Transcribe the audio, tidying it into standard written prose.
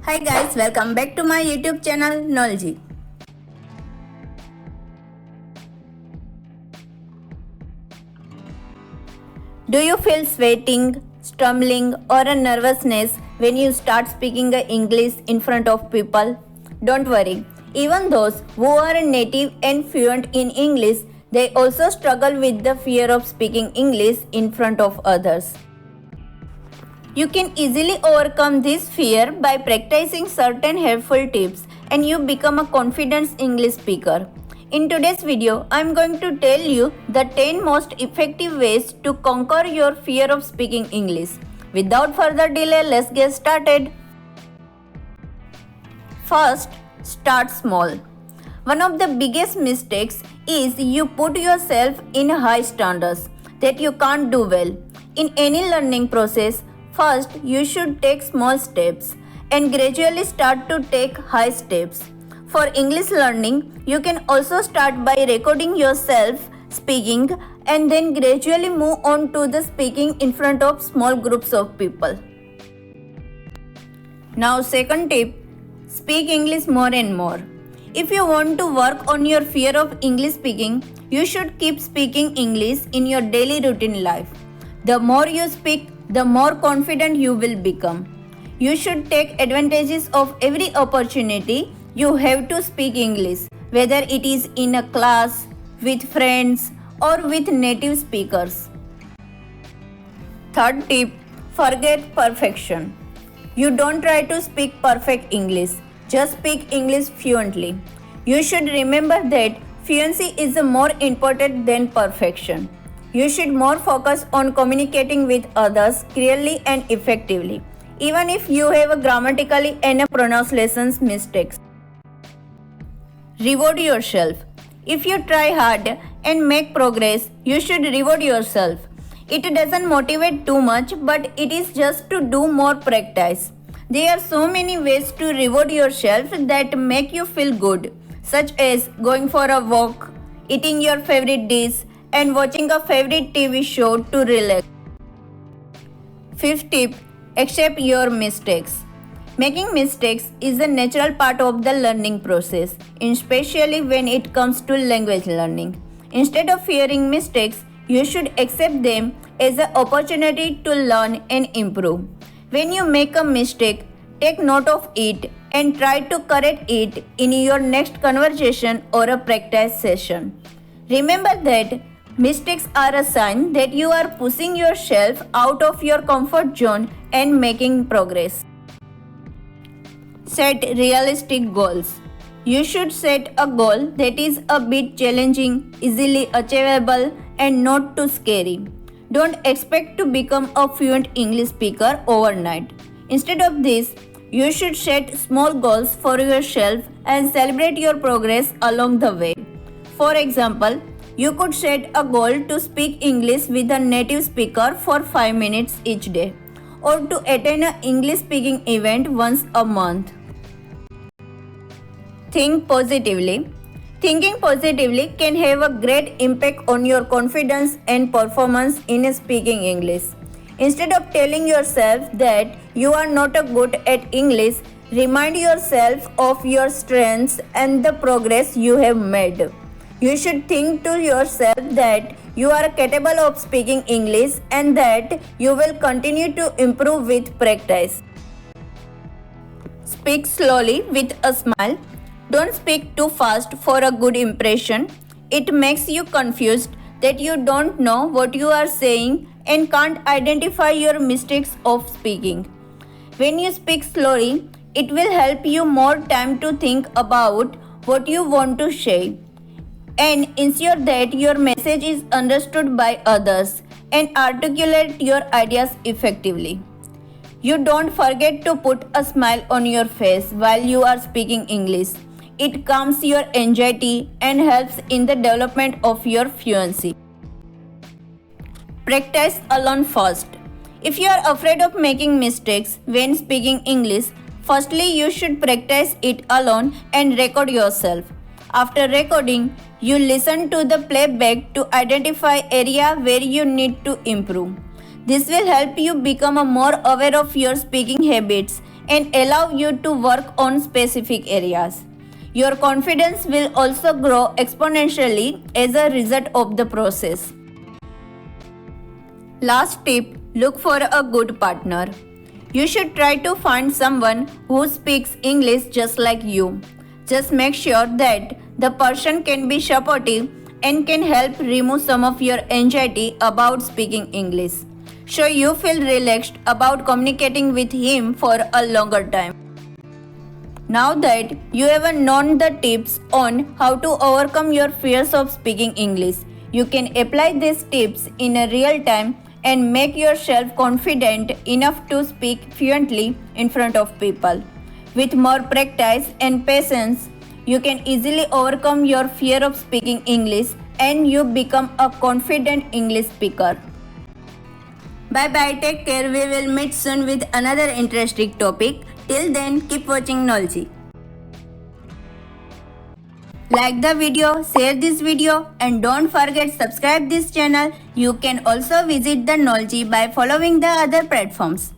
Hi guys, welcome back to my YouTube channel Knowledge. Do you feel sweating, stumbling or a nervousness when you start speaking English in front of people? Don't worry, even those who are native and fluent in English, they also struggle with the fear of speaking English in front of others. You can easily overcome this fear by practicing certain helpful tips and you become a confident English speaker. In today's video, I am going to tell you the 10 most effective ways to conquer your fear of speaking English. Without further delay, let's get started. First, start small. One of the biggest mistakes is you put yourself in high standards that you can't do well. In any learning process, first you should take small steps and gradually start to take high steps. For English learning, you can also start by recording yourself speaking and then gradually move on to the speaking in front of small groups of people. Now, second tip, speak English more and more. If you want to work on your fear of English speaking, you should keep speaking English in your daily routine life. The more you speak, the more confident you will become. You should take advantages of every opportunity you have to speak English, whether it is in a class, with friends, or with native speakers. Third tip, forget perfection. You don't try to speak perfect English, just speak English fluently. You should remember that fluency is more important than perfection. You should more focus on communicating with others clearly and effectively, even if you have grammatically and pronunciations mistakes. Reward yourself. If you try hard and make progress, you should reward yourself. It doesn't motivate too much, but it is just to do more practice. There are so many ways to reward yourself that make you feel good, such as going for a walk, eating your favorite dish, and watching a favorite TV show to relax. Fifth tip, accept your mistakes. Making mistakes is a natural part of the learning process, especially when it comes to language learning. Instead of fearing mistakes, you should accept them as an opportunity to learn and improve. When you make a mistake, take note of it and try to correct it in your next conversation or a practice session. Remember that mistakes are a sign that you are pushing yourself out of your comfort zone and making progress. Set realistic goals. You should set a goal that is a bit challenging, easily achievable, and not too scary. Don't expect to become a fluent English speaker overnight. Instead of this, you should set small goals for yourself and celebrate your progress along the way. For example, you could set a goal to speak English with a native speaker for 5 minutes each day, or to attend an English speaking event once a month. Think positively. Thinking positively can have a great impact on your confidence and performance in speaking English. Instead of telling yourself that you are not good at English, remind yourself of your strengths and the progress you have made. You should think to yourself that you are capable of speaking English and that you will continue to improve with practice. Speak slowly with a smile. Don't speak too fast for a good impression. It makes you confused that you don't know what you are saying and can't identify your mistakes of speaking. When you speak slowly, it will help you more time to think about what you want to say and ensure that your message is understood by others and articulate your ideas effectively. You don't forget to put a smile on your face while you are speaking English. It calms your anxiety and helps in the development of your fluency. Practice alone first. If you are afraid of making mistakes when speaking English, firstly you should practice it alone and record yourself. After recording, you listen to the playback to identify area where you need to improve. This will help you become more aware of your speaking habits and allow you to work on specific areas. Your confidence will also grow exponentially as a result of the process. Last tip, look for a good partner. You should try to find someone who speaks English just like you. Just make sure that the person can be supportive and can help remove some of your anxiety about speaking English, so you feel relaxed about communicating with him for a longer time. Now that you have known the tips on how to overcome your fears of speaking English, you can apply these tips in a real time and make yourself confident enough to speak fluently in front of people. With more practice and patience, you can easily overcome your fear of speaking English and you become a confident English speaker. Bye bye, take care. We will meet soon with another interesting topic. Till then, keep watching Knowledgy. Like the video, share this video, and don't forget subscribe this channel. You can also visit the Knowledgy by following the other platforms.